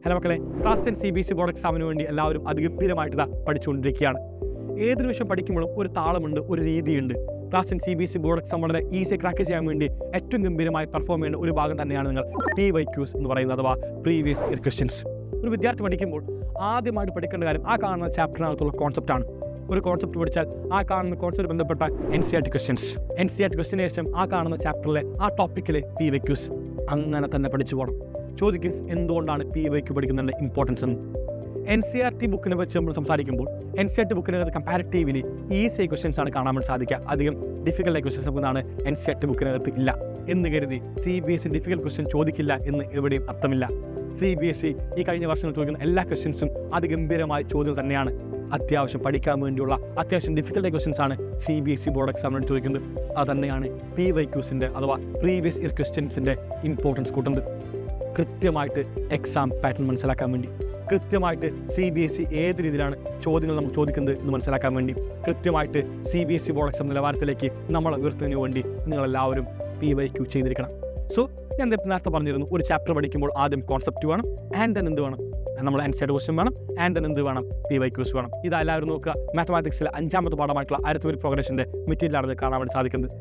Hello മക്കളെ, class 10 CBSE board എക്സാമിന് വേണ്ടി എല്ലാവരും അതിഗംഭീരമായിട്ട് പഠിച്ചുകൊണ്ടിരിക്കുകയാണ്. ഏതൊരു വിഷയം പഠിക്കുമ്പോഴും ഒരു താളമുണ്ട്, ഒരു രീതിയുണ്ട്. ക്ലാസ് 10 CBSE ബോർഡ് എക്സാം വളരെ ഈസി ക്രാക്ക് ചെയ്യാൻ വേണ്ടി ഏറ്റവും ഗംഭീരമായി പെർഫോം ചെയ്യുന്ന ഒരു ഭാഗം തന്നെയാണ് നിങ്ങൾ PYQs എന്ന് പറയുന്നത്, അഥവാ പ്രീവിയസ് ഇയർ ക്വസ്റ്റ്യൻസ്. ഒരു വിദ്യാർത്ഥി പഠിക്കുമ്പോൾ ആദ്യമായിട്ട് പഠിക്കേണ്ട കാര്യം ആ കാണുന്ന ചാപ്റ്ററിനകത്തുള്ള കോൺസെപ്റ്റാണ്. ഒരു കോൺസെപ്റ്റ് പഠിച്ചാൽ ആ കാണുന്ന കോൺസെപ്റ്റ് ബന്ധപ്പെട്ട NCERT ക്വസ്റ്റ്യൻസ്, NCERT ക്വസ്റ്റ്യന് ശേഷം ആ കാണുന്ന ചാപ്റ്ററിലെ ആ ടോപ്പിക്കിലെ PYQs അങ്ങനെ തന്നെ പഠിച്ചു പോകണം. ചോദിക്കും, എന്തുകൊണ്ടാണ് PYQ പഠിക്കുന്നതിൻ്റെ ഇമ്പോർട്ടൻസ് എന്ന്. NCERT ബുക്കിനെ വെച്ച് നമ്മൾ സംസാരിക്കുമ്പോൾ NCERT ബുക്കിനകത്ത് കമ്പാരിറ്റീവ്ലി ഈസി ക്വസ്റ്റ്യൻസ് ആണ് കാണാൻ വേണ്ടി സാധിക്കുക. അധികം ഡിഫിക്കൽട്ടായ ക്വസ്റ്റ്യൻസ് നമുക്കാണ് NCERT ബുക്കിനകത്ത് ഇല്ല എന്ന് കരുതി CBSE ഡിഫിക്കൽട്ട് ക്വസ്റ്റ്യൻ ചോദിക്കില്ല എന്ന് എവിടെയും അർത്ഥമില്ല. CBSE ഈ കഴിഞ്ഞ വർഷങ്ങൾ ചോദിക്കുന്ന എല്ലാ ക്വസ്റ്റ്യൻസും അതിഗംഭീരമായ ചോദ്യം തന്നെയാണ്. അത്യാവശ്യം പഠിക്കാൻ വേണ്ടിയുള്ള അത്യാവശ്യം ഡിഫിക്കൽട്ടായ ക്വസ്റ്റ്യൻസ് ആണ് CBSE ബോർഡ് എക്സാമിന് ചോദിക്കുന്നത്. അത് തന്നെയാണ് PYQസിൻ്റെ അഥവാ പ്രീവിയസ് ഇയർ ക്വസ്റ്റ്യൻസിൻ്റെ ഇമ്പോർട്ടൻസ് കൂട്ടുന്നത്. കൃത്യമായിട്ട് എക്സാം പാറ്റേൺ മനസ്സിലാക്കാൻ വേണ്ടി, കൃത്യമായിട്ട് CBSE ഏത് രീതിയിലാണ് ചോദ്യങ്ങൾ നമുക്ക് ചോദിക്കുന്നത് എന്ന് മനസ്സിലാക്കാൻ വേണ്ടി, കൃത്യമായിട്ട് CBSE ബോർഡ് എക്സാം നിലവാരത്തിലേക്ക് നമ്മൾ ഉയർത്തുന്നതിന് വേണ്ടി നിങ്ങളെല്ലാവരും PYQ ചെയ്തിരിക്കണം. സോ ഞാൻ നേരത്തെ പറഞ്ഞിരുന്നു, ഒരു ചാപ്റ്റർ പഠിക്കുമ്പോൾ ആദ്യം കോൺസെപ്റ്റ് വേണം, ആൻഡ് ദെൻ എന്ത് വേണം, നമ്മൾ NCERT ക്വസ്റ്റ്യൻ വേണം, ആൻഡ് ദെൻ എന്ത് വേണം, PYQs വേണം. ഇതെല്ലാവരും നോക്കുക. മാത്തമാറ്റിക്സിലെ 5ാമത്തെ പാഠമായിട്ടുള്ള അരിത്മെറ്റിക് പ്രോഗ്രഷൻ്റെ മെറ്റീരിയലാണ് കാണാൻ വേണ്ടി സാധിക്കുന്നത്.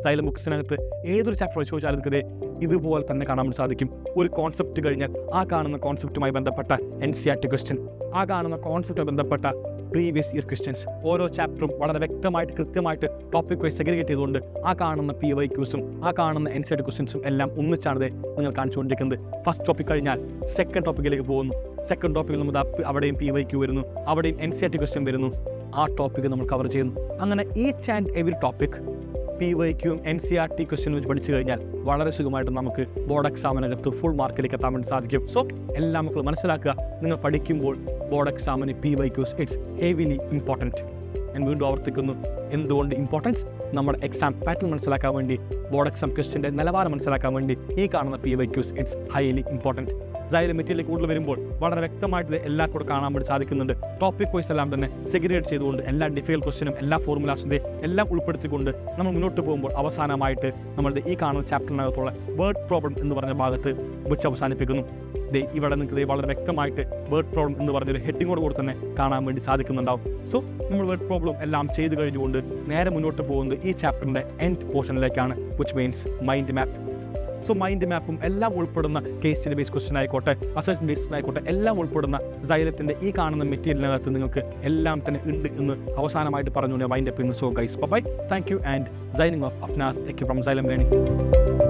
സൈലം ബുക്സിനകത്ത് ഏതൊരു ചാപ്റ്റർ ചോദിച്ചാൽ അതൊക്കെ ഇതുപോലെ തന്നെ കാണാൻ വേണ്ടി സാധിക്കും. ഒരു കോൺസെപ്റ്റ് കഴിഞ്ഞാൽ ആ കാണുന്ന കോൺസെപ്റ്റുമായി ബന്ധപ്പെട്ട NCERT ക്വസ്റ്റ്യൻ, ആ കാണുന്ന കോൺസെപ്റ്റുമായി ബന്ധപ്പെട്ട പ്രീവിയസ് ഇയർ ക്വസ്റ്റ്യൻസ്, ഓരോ ചാപ്റ്ററും വളരെ വ്യക്തമായിട്ട് കൃത്യമായിട്ട് ടോപ്പിക് വൈസ് സെഗ്രിഗേറ്റ് ചെയ്തുകൊണ്ട് ആ കാണുന്ന PYQസും ആ കാണുന്ന NCERT ക്വസ്റ്റ്യൻസും എല്ലാം ഒന്നിച്ചാണ് നിങ്ങൾ കാണിച്ചുകൊണ്ടിരിക്കുന്നത്. ഫസ്റ്റ് ടോപ്പിക് കഴിഞ്ഞാൽ സെക്കൻഡ് ടോപ്പിക്കിലേക്ക് പോകുന്നു. സെക്കൻഡ് ടോപ്പിക്കിൽ നമ്മൾ അവിടെയും PYQ വരുന്നു, അവിടെയും NCERT ക്വസ്റ്റ്യൻ വരുന്നു. ആ ടോപ്പിക്ക് നമ്മൾ കവർ ചെയ്യുന്നു. അങ്ങനെ ഈച്ച് ആൻഡ് എവറി ടോപ്പിക് PYQയും NCERT ക്വസ്റ്റ്യൻ വെച്ച് പഠിച്ചു കഴിഞ്ഞാൽ വളരെ സുഖമായിട്ട് നമുക്ക് ബോർഡ് എക്സാമിനകത്ത് ഫുൾ മാർക്കിലേക്ക് എത്താൻ വേണ്ടി സാധിക്കും. സോ എല്ലാ മക്കളും മനസ്സിലാക്കുക, നിങ്ങൾ പഠിക്കുമ്പോൾ ബോർഡ് എക്സാമിന് PYQs ഇറ്റ്സ് ഹെവിലി ഇമ്പോർട്ടൻറ്റ്. ഞാൻ വീണ്ടും ആവർത്തിക്കുന്നു, എന്തുകൊണ്ട് ഇമ്പോർട്ടൻസ്? നമ്മുടെ എക്സാം പാറ്റേൺ മനസ്സിലാക്കാൻ വേണ്ടി, ബോർഡ് എക്സാം ക്വസ്റ്റ്യൻ്റെ നിലവാരം മനസ്സിലാക്കാൻ വേണ്ടി ഈ കാണുന്ന PYQs it's highly important. Xylem material കൂടുതൽ വരുമ്പോൾ വളരെ വ്യക്തമായിട്ട് എല്ലാ കൂടെ കാണാൻ വേണ്ടി സാധിക്കുന്നുണ്ട്. ടോപ്പിക് വൈസ് എല്ലാം തന്നെ സെഗ്രിഗേറ്റ് ചെയ്തുകൊണ്ട് എല്ലാ ഡിഫിക്കൽട്ട് ക്വസ്റ്റ്യനും എല്ലാ ഫോർമുലാസിൻ്റെ എല്ലാം ഉൾപ്പെടുത്തിക്കൊണ്ട് നമ്മൾ മുന്നോട്ട് പോകുമ്പോൾ അവസാനമായിട്ട് നമ്മളുടെ ഈ കാണുന്ന ചാപ്റ്ററിനകത്തുള്ള വേർഡ് പ്രോബ്ലം എന്ന് പറഞ്ഞ ഭാഗത്ത് വെച്ച് അവസാനിപ്പിക്കുന്നു. ഇവിടെ നിങ്ങൾക്ക് വളരെ വ്യക്തമായിട്ട് വേർഡ് പ്രോബ്ലം എന്ന് പറഞ്ഞൊരു ഹെഡിങ്ങോട് കൂടെ തന്നെ കാണാൻ വേണ്ടി സാധിക്കുന്നുണ്ടാവും. സോ നമ്മൾ വേർഡ് പ്രോബ്ലം എല്ലാം ചെയ്ത് കഴിഞ്ഞുകൊണ്ട് നേരെ മുന്നോട്ട് പോകുന്നത് ഈ ചാപ്റ്ററിൻ്റെ എൻഡ് പോർഷനിലേക്കാണ്, which means mind map. So mind മാപ്പും എല്ലാം ഉൾപ്പെടുന്ന കേസ് സ്റ്റഡി ബേസ് ക്വസ്റ്റ്യൻ ആയിക്കോട്ടെ, അസസ്മെന്റ് ബേസ്ഡ് ആയിക്കോട്ടെ, എല്ലാം ഉൾപ്പെടുന്ന സൈലത്തിൻ്റെ ഈ കാണുന്ന മെറ്റീരിയലിനകത്ത് നിങ്ങൾക്ക് എല്ലാം തന്നെ ഉണ്ട് എന്ന് അവസാനമായിട്ട് പറഞ്ഞു mind up. So guys, bye, thank you and signing off Afnas from Xylem learning.